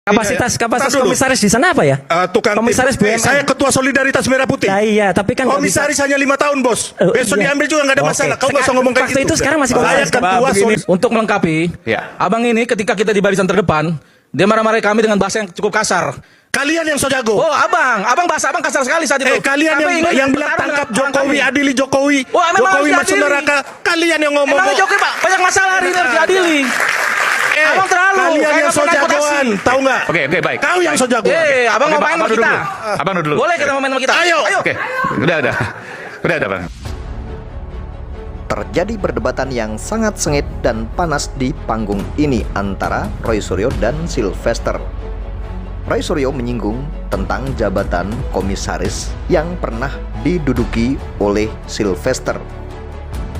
Kapasitas komisaris di sana apa ya? Tukang komisaris BUMN. Saya ketua Solidaritas Merah Putih. Nah, iya, tapi kan komisaris hanya 5 tahun, Bos. Besok iya. diambil juga nggak ada masalah. Kau nggak usah ngomong kayak waktu gitu. itu sekarang masih komisaris. Saya ketua Solidaritas. Untuk melengkapi, abang ini ketika kita di barisan terdepan, dia marah-marahi kami dengan bahasa yang cukup kasar. Kalian yang so jago. Oh, abang bahasa abang kasar sekali saat itu. Kalian yang bilang tangkap Jokowi, adili Jokowi. Oh, Jokowi masuk neraka. Kalian yang ngomong. Emang Jokowi Pak, banyak masalah hari ini harus diadili. Abang terlalu. Kalian yang so jagoan, tahu nggak? Oke, baik. Kau yang so jagoan. Abang mau main sama kita. Abang dulu. Boleh kita mau main sama kita? Ayo. Oke. Udah, Bang. Terjadi perdebatan yang sangat sengit dan panas di panggung ini antara Roy Suryo dan Sylvester. Roy Suryo menyinggung tentang jabatan komisaris yang pernah diduduki oleh Sylvester.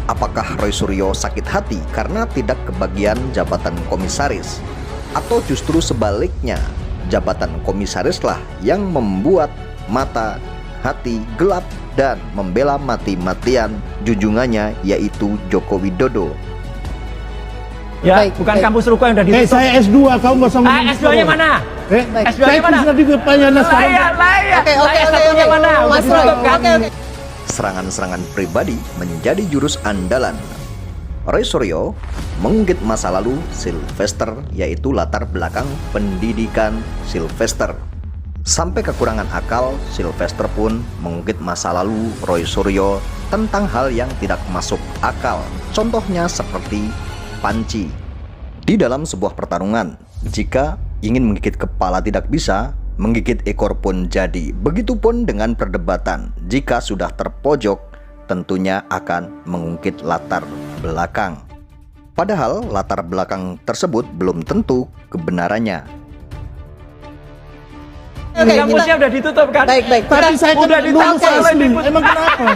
Apakah Roy Suryo sakit hati karena tidak kebagian jabatan komisaris? Atau justru sebaliknya, jabatan komisarislah yang membuat mata hati gelap dan membela mati-matian junjungannya, yaitu Joko Widodo? Ya, bukan kampus Ruko yang udah ditutup. Saya S2, kamu nggak usah ngomong gitu. S2-nya mana? Saya itu sudah di depannya sekarang. S1-nya mana? Udah ditutup kan? Serangan-serangan pribadi menjadi jurus andalan. Roy Suryo mengungkit masa lalu Sylvester, yaitu latar belakang pendidikan Sylvester. Sampai kekurangan akal, Sylvester pun mengungkit masa lalu Roy Suryo tentang hal yang tidak masuk akal. Contohnya seperti panci. Di dalam sebuah pertarungan, jika ingin menggigit kepala tidak bisa, menggigit ekor pun jadi. Begitupun dengan perdebatan. Jika sudah terpojok, tentunya akan mengungkit latar belakang. Padahal latar belakang tersebut belum tentu kebenarannya. Kampusnya udah ditutup kan? Baik. Tapi saya udah kan lulus asli. Emang kenapa?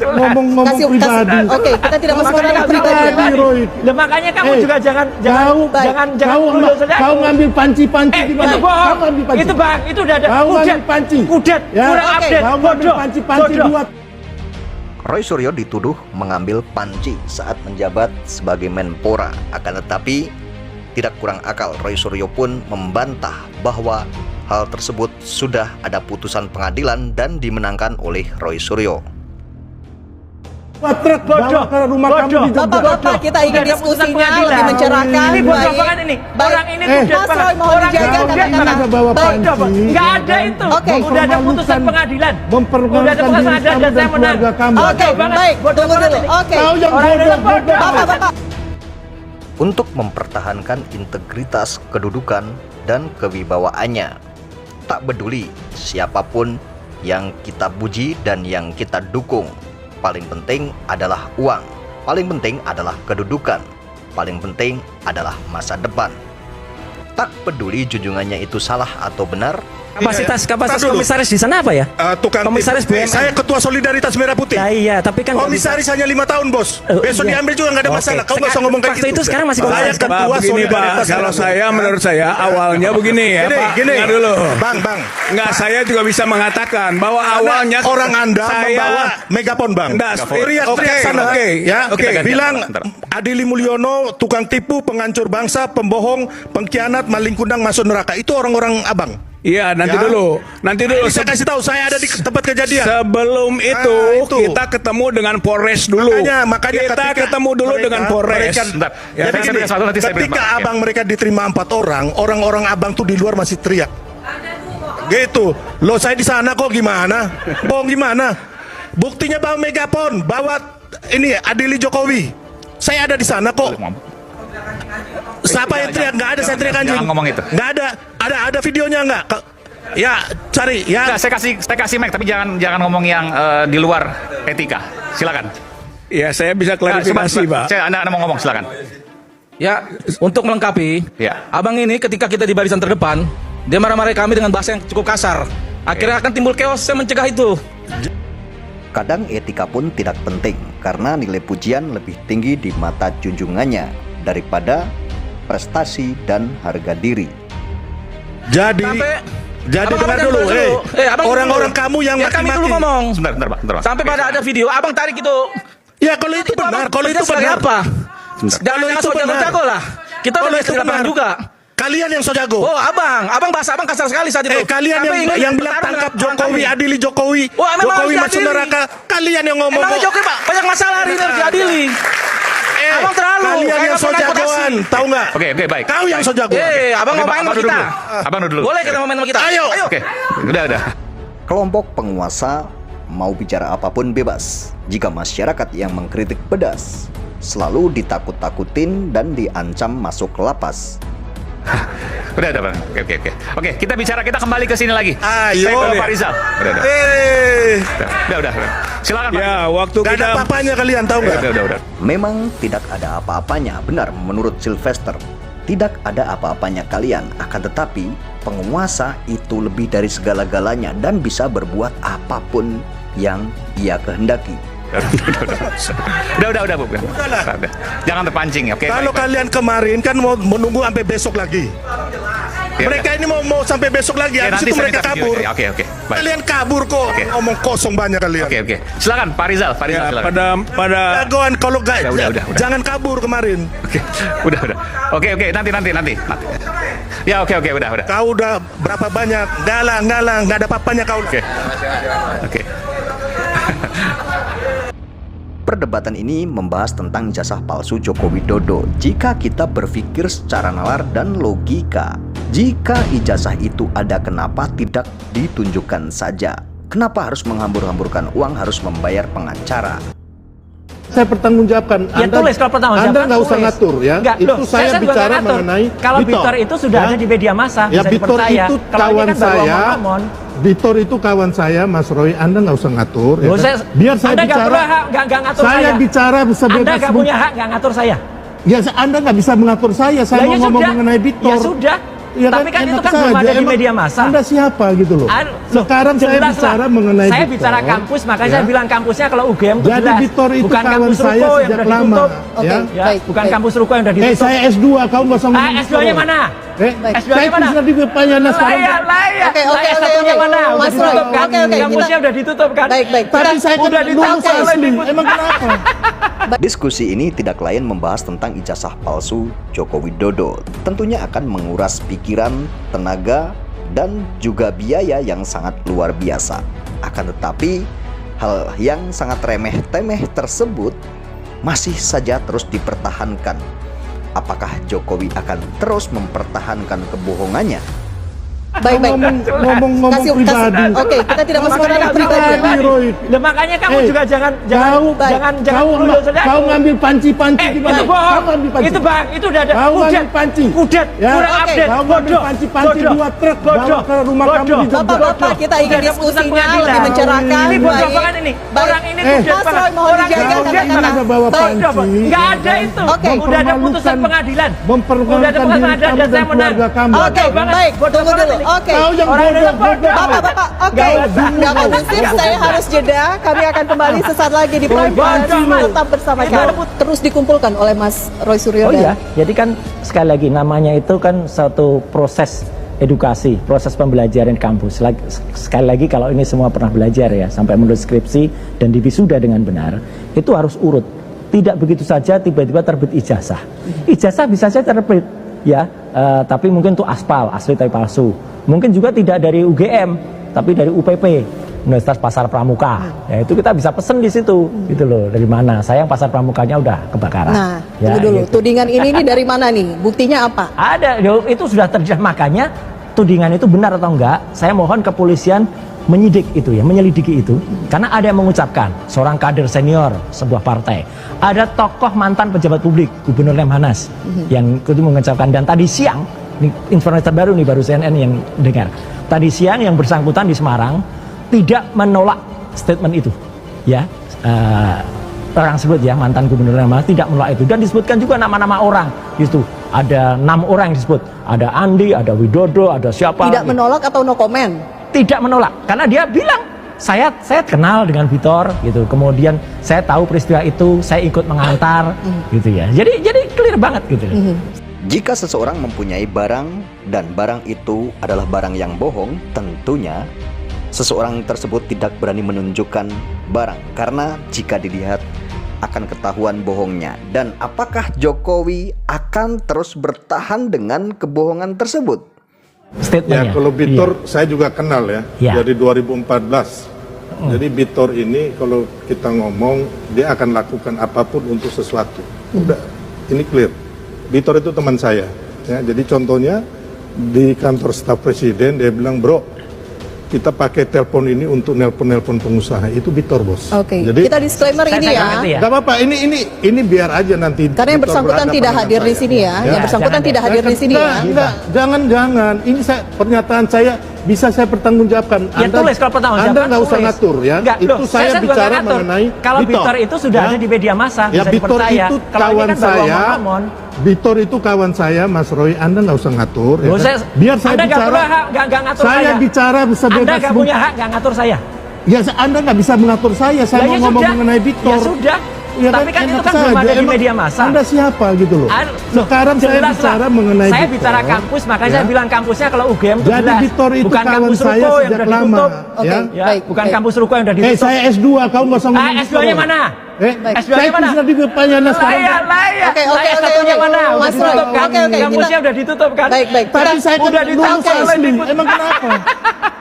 Ngomong pribadi. Oke, kita tidak masuk ke ranah pribadi. Roy. Lah makanya kamu juga jangan lulus saja. Kau ngambil panci-panci di mana? Itu bohong. Kau ngambil panci. Itu Bang, itu udah ada. Kau ngambil panci. Kudet, kurang update. Kau ngambil panci-panci buat. Roy Suryo dituduh mengambil panci saat menjabat sebagai Menpora. Akan tetapi, tidak kurang akal, Roy Suryo pun membantah bahwa hal tersebut sudah ada putusan pengadilan dan dimenangkan oleh Roy Suryo. Truk bawa ke rumah kamu di Jogja. Bapak, kita ingin diskusinya lebih mencerahkan. Ini bodoh banget ini. Orang ini kudet Mas Roy, banget. mohon Orang dijaga ini kudet kata-kata. banget. Bawa panci. Nggak ada itu. Oke. Udah ada putusan pengadilan. Udah ada Mempermalukan putusan diri pengadilan kamu dan saya dan menang. keluarga kamu. Oke, baik. Tunggu dulu. Oke. Kau yang Orang ini bodoh. bodoh. Bapak. Untuk mempertahankan integritas kedudukan dan kewibawaannya, tak peduli siapapun yang kita puji dan yang kita dukung, paling penting adalah uang, paling penting adalah kedudukan, paling penting adalah masa depan. Tak peduli junjungannya itu salah atau benar. Kapasitas komisaris di sana apa ya? Tukang komisaris BUMN. Saya ketua Solidaritas Merah Putih. Nah, iya, tapi kan komisaris hanya 5 tahun, Bos. Besok iya. diambil juga nggak ada masalah. Kau nggak usah ngomong kayak waktu gitu. itu sekarang masih Saya komisaris. ketua Solidaritas. Kalau saya, menurut saya awalnya begini ya, Pak. Gini. Nggak dulu. Bang. Nggak, saya juga bisa mengatakan bahwa awalnya orang Anda saya membawa megapon, Bang. Nggak, Teriak sana. oke. Ya, Oke. bilang Adili Mulyono tukang tipu, penghancur bangsa, pembohong, pengkhianat, maling kundang, masuk neraka. Itu orang-orang Abang. Iya, nanti Ya. dulu. Saya kasih tahu, saya ada di tempat kejadian. Sebelum itu, kita ketemu dengan Polres dulu. Makanya kita ketika ketemu dulu dengan Polres. Sebentar. Ya, Jadi saya gini, berikan satu, nanti saya berikan, ketika Pak. abang mereka diterima 4 orang, orang-orang abang tuh di luar masih teriak. Gitu. Lo saya di sana kok gimana? Bohong gimana? Buktinya bawa megapon, bawa ini Adili Jokowi. Saya ada di sana kok. Siapa yang teriak? Nggak ada, saya teriak anjing. Jangan ngomong itu. Nggak ada. Ada videonya nggak? Ya, cari ya. Nah, saya kasih mic, tapi jangan ngomong yang di luar etika. Silakan. Ya, saya bisa klarifikasi, Pak. Anda mau ngomong, silakan. Ya, untuk melengkapi, Ya. abang ini ketika kita di barisan terdepan, dia marah-marahi kami dengan bahasa yang cukup kasar. Akhirnya akan timbul chaos, saya mencegah itu. Kadang etika pun tidak penting karena nilai pujian lebih tinggi di mata junjungannya daripada prestasi dan harga diri. Jadi Abang dengar kan dulu, abang orang-orang dulu. kamu yang Ya, kami dulu maki-maki. ngomong. Sebentar, Pak. Sampai pada ada video, abang tarik itu. Ya kalau itu benar, kalau itu sebagai benar. apa? Kalau Jangan itu so benar. jago-jago lah. Kita Kalau udah itu di lapangan benar. juga. Kalian yang so jago. Oh, abang bahasa abang kasar sekali saat itu. Kalian Kami ingin yang bilang bertarung tangkap dengan orang Jokowi, kami. adili Jokowi. Wah, memang Jokowi harus masuk diadili. neraka. Kalian yang ngomong. Emang kok. Jokowi Pak, banyak masalah hari ini harus diadili. Abang terlalu. Kalian Kayak yang so pernah jagoan, tahu nggak? Oke, baik. Kau yang so jagoan. Abang mau main sama dulu. kita. Abang dulu. Boleh kita mau main sama kita? Ayo. Oke, udah. Kelompok penguasa mau bicara apapun bebas. Jika masyarakat yang mengkritik pedas, selalu ditakut-takutin dan diancam masuk lapas. Udah, Bang. Oke. Oke, kita kembali ke sini lagi. Ayo. Saya ke Pak Rizal. Udah. Udah. Silakan Pak. Ya, waktu Gak ada apa-apanya kalian, tahu nggak? Udah. Memang tidak ada apa-apanya, benar menurut Sylvester. Tidak ada apa-apanya kalian, akan tetapi penguasa itu lebih dari segala-galanya dan bisa berbuat apapun yang ia kehendaki. Udah, Bu. Udah. Jangan terpancing ya, oke? Kalau Baik. kalian kemarin kan mau menunggu sampai besok lagi. Ya, Mereka ini mau sampai besok lagi. Ya, Habis nanti itu saya mereka minta kabur. video. Oke. Baik. Kalian kabur kok. Oke. Ngomong kosong banyak kalian. Oke. Silakan Pak Rizal. Ya, Silakan. pada Jagoan kalau gak, Udah. jangan kabur kemarin. Oke. Udah. Oke, nanti. Ya, oke, udah. Kau udah berapa banyak? Galang, nggak ada apa-apanya kau. Oke. Perdebatan ini membahas tentang ijazah palsu Joko Widodo. Jika kita berpikir secara nalar dan logika, jika ijazah itu ada, kenapa tidak ditunjukkan saja? Kenapa harus menghambur-hamburkan uang, harus membayar pengacara? Saya pertanggungjawabkan. Ya tulis kalau pertanggungjawabkan. Anda nggak usah tulis. ngatur ya. Enggak, Itu loh, saya juga bicara nggak ngatur. mengenai Kalau Bitor. Bitor itu sudah Ya. ada di media massa, Ya bisa Bitor dipercaya. itu Kalau ini kawan kan baru saya. omong-omong. Bitor itu kawan saya, Mas Roy. Anda nggak usah ngatur. Loh, kan? Biar saya Anda nggak bicara. punya hak, nggak ngatur Saya bicara Anda sebebas nggak punya hak, nggak ngatur saya. Ya Anda nggak bisa mengatur saya. Saya Lah, mau ya ngomong sudah. mengenai Bitor. Ya sudah. Ya Tapi kan itu enak kan belum saja. ada di Emang media massa. Anda siapa gitu loh? Loh, Sekarang saya jelas bicara lah. mengenai Saya Bitor, bicara kampus, makanya ya. saya bilang kampusnya kalau UGM itu Jadi jelas. Bitor itu bukan kawan kampus saya Ruko yang sejak udah lama. ditutup. Oke. Ya. Baik. Bukan kampus Ruko yang udah ditutup. Saya S2, kau nggak usah ngomong S2-nya gitu. mana? S2-nya S2-nya mana? sudah di Payana sekarang. Layak. Oke. S1-nya mana? Udah Mas Roy, ditutup kan? oke. Kampusnya udah ditutup kan? Baik. Tapi saya kan udah lulus ditutup oleh asli. Dikbud. Emang kenapa? Diskusi ini tidak lain membahas tentang ijazah palsu Joko Widodo. Tentunya akan menguras pikiran, tenaga, dan juga biaya yang sangat luar biasa. Akan tetapi, hal yang sangat remeh-temeh tersebut masih saja terus dipertahankan. Apakah Jokowi akan terus mempertahankan kebohongannya? Baik. Ngomong pribadi. Oke, kita tidak masuk ke ranah Makanya pribadi. Pribadi, Roy. Lah makanya kamu Eh, juga jangan Kau nuduh saudara. kau ngambil panci-panci di mana? Itu bohong. Kau ngambil panci. Itu bang, itu udah ada. Kau ngambil panci. Kudet, Ya. kurang Oke. update. Kau ngambil panci-panci Bodoh. 2 truk bawa ke rumah kamu di Jogja. Bapak-bapak, kita ingin Udah ada diskusinya putusan pengadilan. lebih mencerahkan. Ini bodoh Baik. banget ini. Baik. Orang ini Eh, kudet Mas banget. Roy, mohon Orang dijaga kudet kata-kata. banget. Ada bawa Baik. panci. Nggak ada itu. Oke. Udah ada putusan pengadilan. Mempermalukan Udah ada putusan diri pengadilan kamu dan saya dan menang. keluarga kamu. Oke, baik. Tunggu dulu. Oke. Kau yang Orang bodoh, bodoh. Bapak-bapak, oke. Nggak kondusif, saya harus jeda. Kami akan kembali sesaat lagi di Prime Time. Bodoh. Tetap bersama Itu kami. Terus dikumpulkan oleh Mas Roy Suryo. Oh iya, jadi kan sekali lagi namanya itu kan satu proses edukasi, proses pembelajaran kampus. Sekali lagi kalau ini semua pernah belajar ya, sampai menulis skripsi dan diwisuda dengan benar, itu harus urut. Tidak begitu saja tiba-tiba terbit ijazah. Ijazah bisa saja terbit ya, tapi mungkin itu aspal, asli tapi palsu. Mungkin juga tidak dari UGM, tapi dari UPP. Universitas Pasar Pramuka, ya itu kita bisa pesen di situ, gitu loh. Dari mana? Sayang Pasar Pramukanya udah kebakaran. Nah, Ya, tunggu dulu. gitu. Tudingan ini dari mana nih? Buktinya apa? Ada, itu sudah terjadi. Makanya tudingan itu benar atau enggak? Saya mohon kepolisian menyidik itu ya, menyelidiki itu. Karena ada yang mengucapkan, seorang kader senior sebuah partai, ada tokoh mantan pejabat publik, Gubernur Lemhanas, yang itu mengucapkan. Dan tadi siang, ini informasi terbaru nih, baru CNN yang dengar. Tadi siang yang bersangkutan di Semarang tidak menolak statement itu, ya. Orang sebut ya, mantan Gubernur Lemhanas tidak menolak itu. Dan disebutkan juga nama-nama orang itu. Ada 6 orang yang disebut. Ada Andi, ada Widodo, ada siapa. Tidak menolak atau no comment? Tidak menolak, karena dia bilang saya kenal dengan Bitor gitu. Kemudian saya tahu peristiwa itu, saya ikut mengantar gitu ya. Jadi clear banget gitu. Jika seseorang mempunyai barang dan barang itu adalah barang yang bohong, tentunya seseorang tersebut tidak berani menunjukkan barang. Karena jika dilihat akan ketahuan bohongnya? Dan apakah Jokowi akan terus bertahan dengan kebohongan tersebut? Statementnya. Ya, kalau Bitor saya juga kenal ya, Ya. dari 2014. Jadi Bitor ini kalau kita ngomong, dia akan lakukan apapun untuk sesuatu. Udah, ini clear. Bitor itu teman saya. Ya, jadi contohnya di kantor staf presiden dia bilang, bro, kita pakai telepon ini untuk nelpon pengusaha. Itu Bitor, bos. Oke, Jadi kita disclaimer Saya ini ngerti ya. ya. nggak apa-apa, ini biar aja nanti. Karena yang Bitor bersangkutan berhadapan tidak dengan hadir di saya. sini ya. Yang bersangkutan jangan tidak ya. hadir di sini ya. Enggak, jangan. Ini pernyataan saya bisa saya pertanggungjawabkan. Ya tulis kalau pertanggungjawabkan. Anda nggak usah tulis. ngatur ya. Enggak, Itu loh, saya juga bicara nggak ngatur. mengenai Kalau Bitor itu sudah ada di media massa, Ya, bisa Bitor dipercaya. itu Kalau ini kawan kan baru saya. omong-omong. Bitor itu kawan saya, Mas Roy. Anda nggak usah ngatur. Loh, ya kan? saya- Biar saya Anda nggak bicara. punya hak, nggak ngatur saya saya. bicara bisa Anda bebas. nggak punya hak, nggak ngatur saya. Ya, Anda nggak bisa mengatur saya. Saya Lah, mau ya ngomong sudah. mengenai Bitor. Ya sudah. Ya Tapi kan itu enak kan belum saja. ada di Emang media massa. Anda siapa gitu loh? Loh, Sekarang saya jelas bicara lah. mengenai Saya Bitor, bicara kampus, makanya ya. saya bilang kampusnya kalau UGM itu Jadi jelas. Bitor itu Bukan kawan kampus saya Ruko yang sejak udah lama. ditutup. Oke. Ya. Baik, Bukan baik. kampus Ruko yang udah ditutup. Saya S2, kau nggak usah ngomong S2-nya gitu. mana? Baik. S2-nya Saya mana? sudah di depannya sekarang. Lah, Oke. S1-nya mana? Udah Mas Roy, ditutup kan? oke. Kampusnya Kita- udah ditutup kan? Baik. Tapi saya kan udah lulus ditangkap oleh asli. Dikbud. Emang kenapa?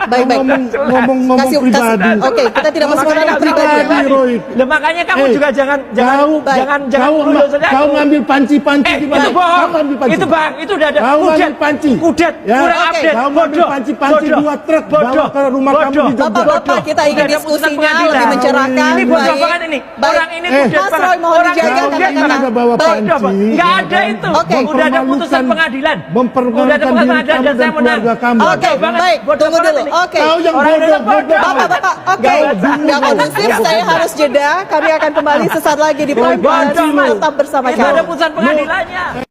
Baik. Ngomong pribadi. Oke, kita tidak masuk ke ranah pribadi. Roy. Lah makanya kamu juga jangan Kau ngambil panci-panci di mana? itu bohong. Kau ngambil panci. Itu bang, itu udah ada. Kau ngambil panci. Kudet, Ya. kurang Oke. update. Kau ngambil panci-panci Bodoh. 2 truk bawa ke rumah kamu di Jogja. Bapak-bapak, kita ingin Udah ada putusan diskusinya pengadilan. lebih mencerahkan. Ini bodoh Baik. banget ini. Baik. Orang ini kudet Mas banget. Roy, mohon Orang dijaga kudet kata-kata. banget. Udah bawa Baik. panci. Nggak ya ada kan? itu. Oke. Udah ada putusan pengadilan. Mempermalukan Udah ada putusan diri pengadilan kamu dan saya dan menang. keluarga kamu. Oke, banget. baik. Bodoh Tunggu banget dulu. ini. Oke. Kau yang Orang bodoh, ini bodoh. Bapak-bapak, oke. Nggak kondusif, saya harus jeda. Kami akan kembali sesaat lagi di Prime News. Bodoh, Mas. Tetap bersama Itu ada kami. putusan pengadilannya.